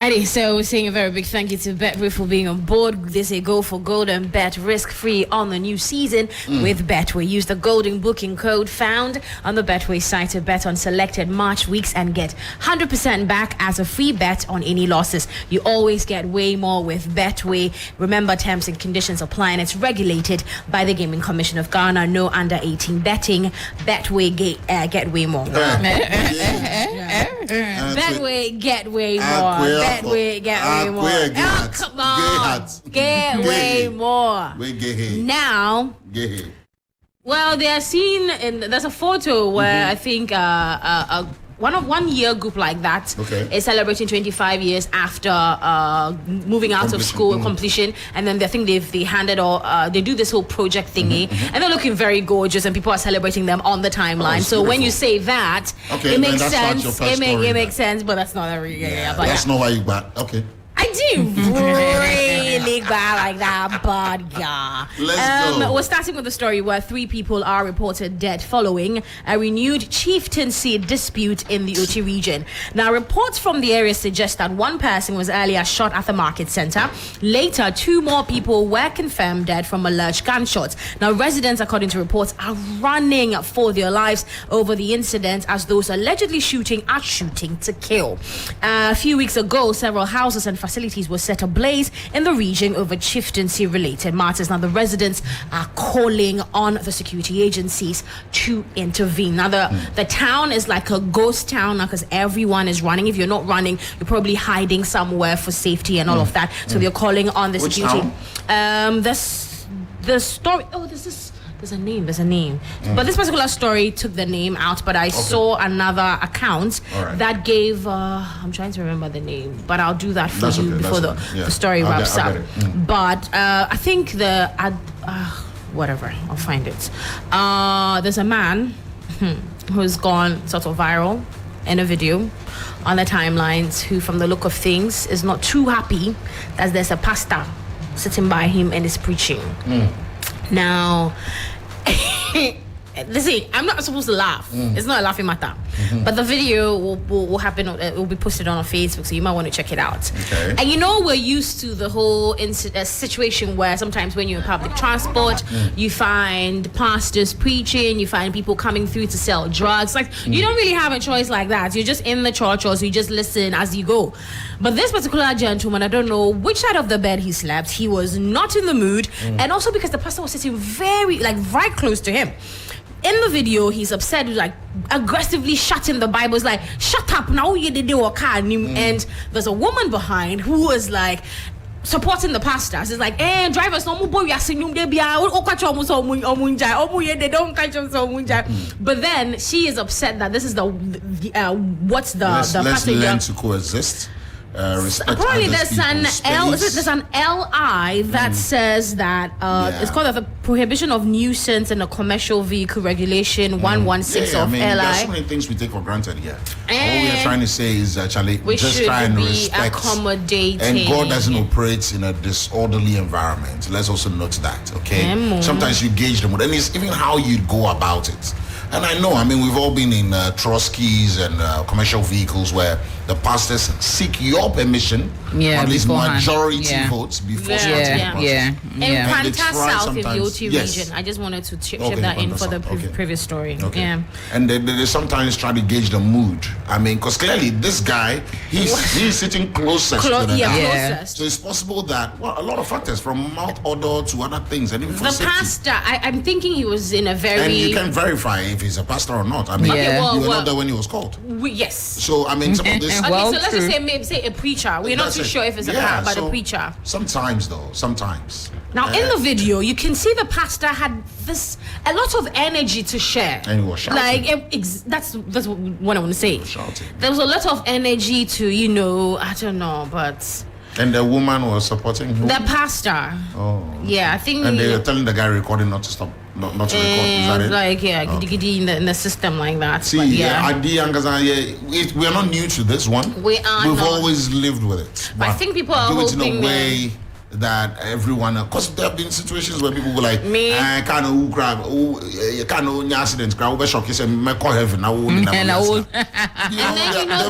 Anyway, so we're saying a very big thank you to Betway for being on board. They say go for gold and bet risk-free on the new season with Betway. Use the golden booking code found on the Betway site to bet on selected March weeks and get 100% back as a free bet on any losses. You always get way more with Betway. Remember, terms and conditions apply, and it's regulated by the Gaming Commission of Ghana. No under 18 betting. Betway get way more. Betway get way more. Betway get way more. Oh, come on. Get way more. Now, well, they are seen in. There's a photo where I think one year group like that is celebrating 25 years after moving out of school completion, and then I think they handed all they do this whole project thingy, and they're looking very gorgeous, and people are celebrating them on the timeline. So beautiful. When you say that, it makes sense. It makes sense, but that's not a real. But that's not why you got I did really bad like that, but yeah. Let's go. We're starting with a story where 3 people are reported dead following a renewed chieftaincy dispute in the Uchi region. Now, reports from the area suggest that one person was earlier shot at the market center. Later, 2 more people were confirmed dead from alleged gunshots. Now, residents, according to reports, are running for their lives over the incident as those allegedly shooting are shooting to kill. A few weeks ago, several houses and facilities were set ablaze in the region over chieftaincy related matters. Now the residents are calling on the security agencies to intervene. Now the town is like a ghost town now because everyone is running. If you're not running, you're probably hiding somewhere for safety and all of that. So they're calling on the security. The story. Oh, there's a name. But this particular story took the name out, but I saw another account that gave, I'm trying to remember the name, but I'll do that for you before the story wraps up. But I think whatever, I'll find it. There's a man who's gone sort of viral in a video on the timelines who, from the look of things, is not too happy that there's a pastor sitting by him and is preaching. Now, listen, I'm not supposed to laugh. It's not a laughing matter. But the video will happen. It will be posted on our Facebook, so you might want to check it out. And you know, we're used to the whole situation where sometimes when you're in public transport, you find pastors preaching, you find people coming through to sell drugs. Like, you don't really have a choice like that. You're just in the church, or so you just listen as you go. But this particular gentleman, I don't know which side of the bed he slept. He was not in the mood, and also because the pastor was sitting right close to him. In the video, he's upset, like aggressively shutting the Bible. It's like, shut up now, you did and there's a woman behind who is like supporting the pastors. It's like, drivers, no more boy, we are singing, they don't catch them. But then she is upset that this is let's learn to coexist. Apparently there's an LI that says that it's called the Prohibition of Nuisance and a Commercial Vehicle Regulation 116 of LI. There's so many things we take for granted here. All we are trying to say is actually just try and respect, accommodating. And God doesn't operate in a disorderly environment. Let's also note that, okay? Sometimes you gauge the mood, and it's even how you go about it. And I know, we've all been in Trotsky's and commercial vehicles where the pastors seek your permission, or at least majority votes before starting the process. In Panta South, in the OT region. I just wanted to chip that in for the previous story. And they sometimes try to gauge the mood. Because clearly this guy, he's sitting closest to the guy. So it's possible that, a lot of factors, from mouth odor to other things, and even for safety. Pastor, I'm thinking he was in a very... And you can verify if he's a pastor or not. You were not there when he was called. Yes. So, some of this... so let's just say a preacher. We're not too sure if it's a pastor, but a preacher. Sometimes. Now, in the video, you can see the pastor had a lot of energy to share. And he was shouting. Like, that's what I want to say. There was a lot of energy to, I don't know, but... And the woman was supporting him? The pastor. Oh. Yeah, I think... And they were telling the guy recording not to stop, not to record. Is that it? Like, giddy in the system like that. See, we're not new to this one. We've always lived with it. But I think people are hoping... Do it in a way that everyone, because there have been situations where people were like, me, I can't who grab, you can't own accidents, grab over shock, you say, me call heaven, I will. And then there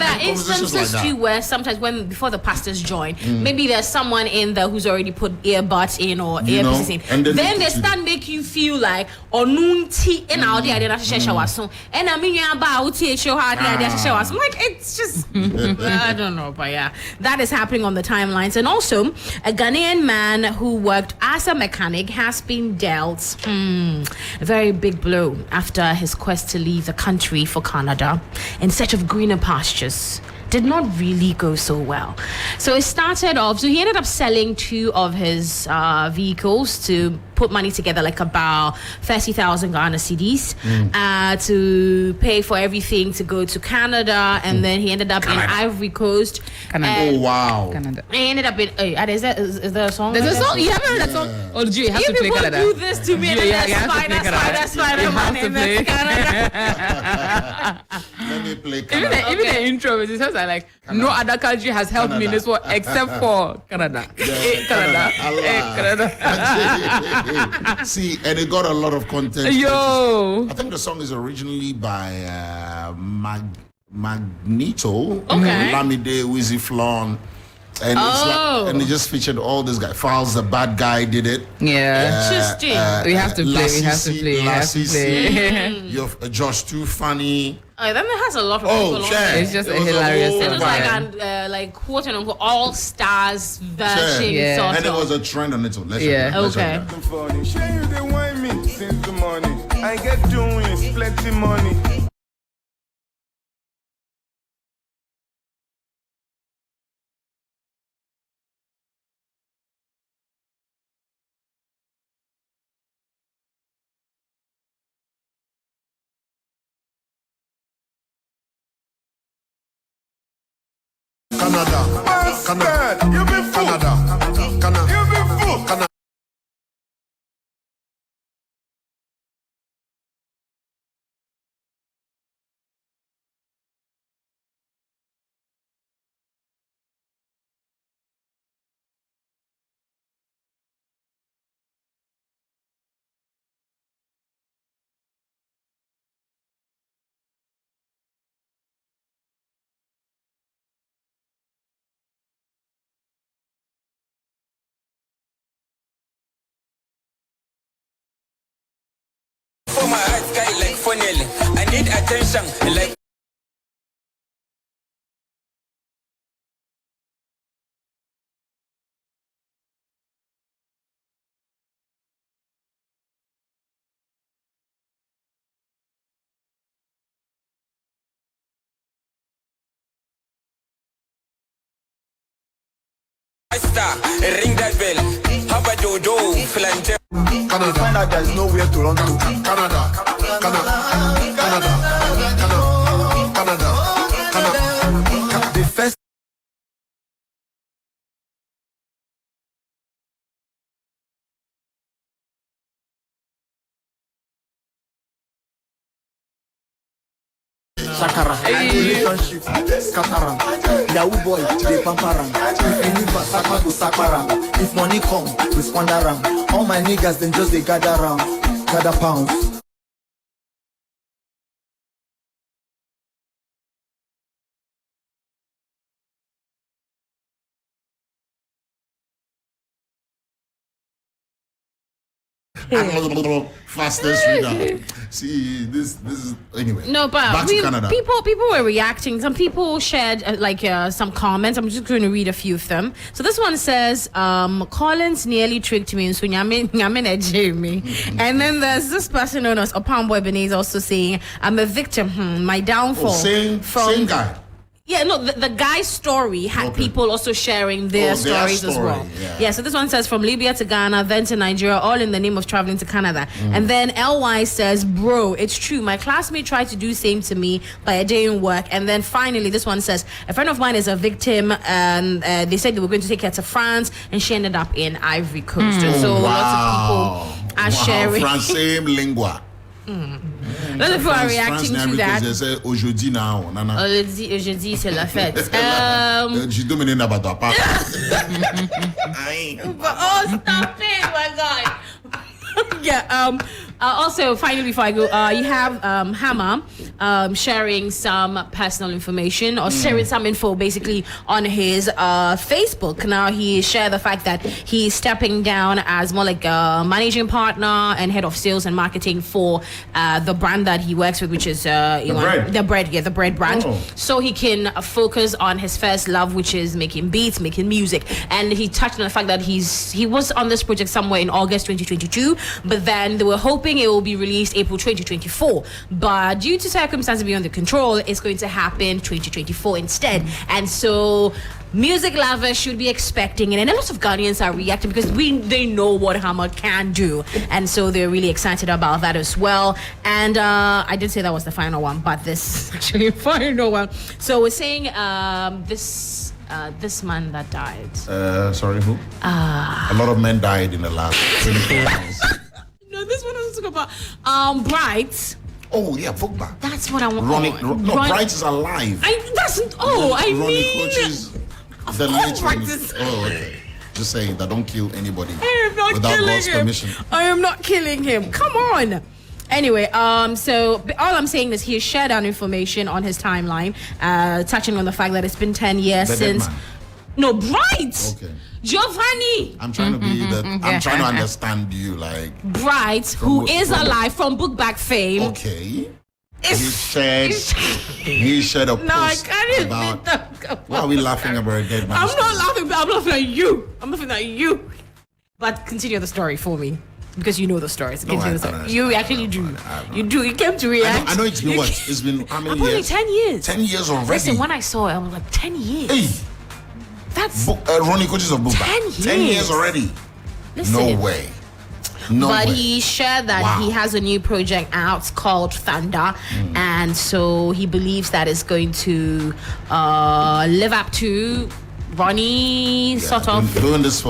are instances too where sometimes before the pastors join, maybe there's someone in there who's already put earbuds in or earpieces in, and then they start make you feel like onunti in our day so and I mean about show how like it's just I don't know, but yeah, that is happening on the timelines. And also a Ghanaian man who worked as a mechanic has been dealt a very big blow after his quest to leave the country for Canada in search of greener pastures did not really go so well. So it started off, so he ended up selling 2 of his vehicles to put money together, like about 30,000 Ghana cedis to pay for everything to go to Canada, and then he ended up in Ivory Coast. Canada. Oh wow! Canada. He ended up in. Is there a song? There's a song. You haven't heard that song? Oh, Gio, you have to play Canada. You people do this to me, and then spider, man, and then Canada. Let me play Canada. Even the intro, it says like Canada. No other country has helped me in this one except for Canada. Canada. Canada. See, and it got a lot of content. Yo, I think the song is originally by Magneto, Lamide, Wizzy Flon, and it's like, and it just featured all this guy. Files, the bad guy, did it. Yeah, interesting. We have to play. You have Josh Too Funny. Oh, that has a lot of people on there. It's just a hilarious. It was like quote unquote all stars version. Yeah. And it was a trend on it. So let's okay. You they want me since the morning. I get doing plenty money. Canada. You be fool. Canada. You be fool. Canada. For my eyes sky like funnel. I need attention like star. Ring that bell. How about do flange? Canada. Find out there's nowhere to run to. Canada. The first Sakara, relationship, Kataran, Yahoo boy, they pamparan. If you leave a Saka to Sakaran, if money come, we squander ram. All my niggas, then just they gather round, gather pounds. Fastest reader. See, this is anyway. No, but back to Canada. People were reacting. Some people shared some comments. I'm just going to read a few of them. So this one says, Collins nearly tricked me in Jamie. And then there's this person known as Opambo Ebenezer also saying, I'm a victim. My downfall. Same guy. Yeah, no, the guy's story had people also sharing their stories as well. Yeah, so this one says from Libya to Ghana, then to Nigeria, all in the name of traveling to Canada. And then LY says, bro, it's true. My classmate tried to do same to me, but it didn't work. And then finally, this one says, a friend of mine is a victim, and they said they were going to take her to France, and she ended up in Ivory Coast. So lots of people are sharing. France, same lingua. Lots of people are reacting to that. They say aujourd'hui now, nana. Aujourd'hui c'est la fête. She's doing about the papa. Oh, stop it, my God. Yeah. Also, finally, before I go, you have Hammer sharing some personal information or sharing some info basically on his Facebook. Now, he shared the fact that he's stepping down as more like a managing partner and head of sales and marketing for the brand that he works with, which is the bread brand. Oh. So he can focus on his first love, which is making beats, making music. And he touched on the fact that he was on this project somewhere in August 2022, but then they were hoping it will be released April 2024, but due to circumstances beyond the control, it's going to happen 2024 instead. And so music lovers should be expecting it, and a lot of Ghanaians are reacting because they know what Hammer can do, and so they're really excited about that as well. And I did say that was the final one, but this is actually the final one. So we're saying this man that died. Sorry, who? A lot of men died in the last 24 hours. No, this one I was talking about. Bright. Oh yeah, Vogba. That's what I want. Bright is alive. Ronnie Coach is the late Ronnie. Oh, okay. Just saying that don't kill anybody without God's permission. I am not killing him. Come on. Anyway, so all I'm saying is he shared that information on his timeline, touching on the fact that it's been 10 years since. No, Bright. Okay. Giovani. I'm trying to be I'm trying to understand you, like Bright, who is alive from Book Bag fame. Okay. He shared a post. No, I can't about. Why are we laughing about a dead man? I'm not laughing, but I'm laughing at you. I'm laughing at you. But continue the story for me. Because you know the stories. You actually do. You do. You came to react. I know it's been what? It's been how many years? 10 years. 10 years already. Listen, when I saw it, I was like, 10 years. Hey. That's Ronnie Coaches of Book 10 years already. Listen. No way. No but way. he shared that he has a new project out called Thunder, and so he believes that it's going to live up to Ronnie sort of doing this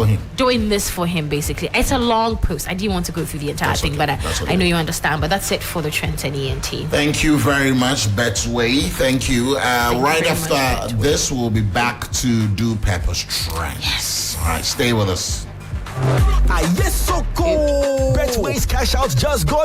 for him. Basically. It's a long post. I didn't want to go through the entire thing, but I know you understand. But that's it for the Trent and ENT. Thank you very much, Betway. Thank you. Right after this, we'll be back to do Pepper's Trend. Yes. All right, stay with us. Yes, so cool. Betway's cash out just got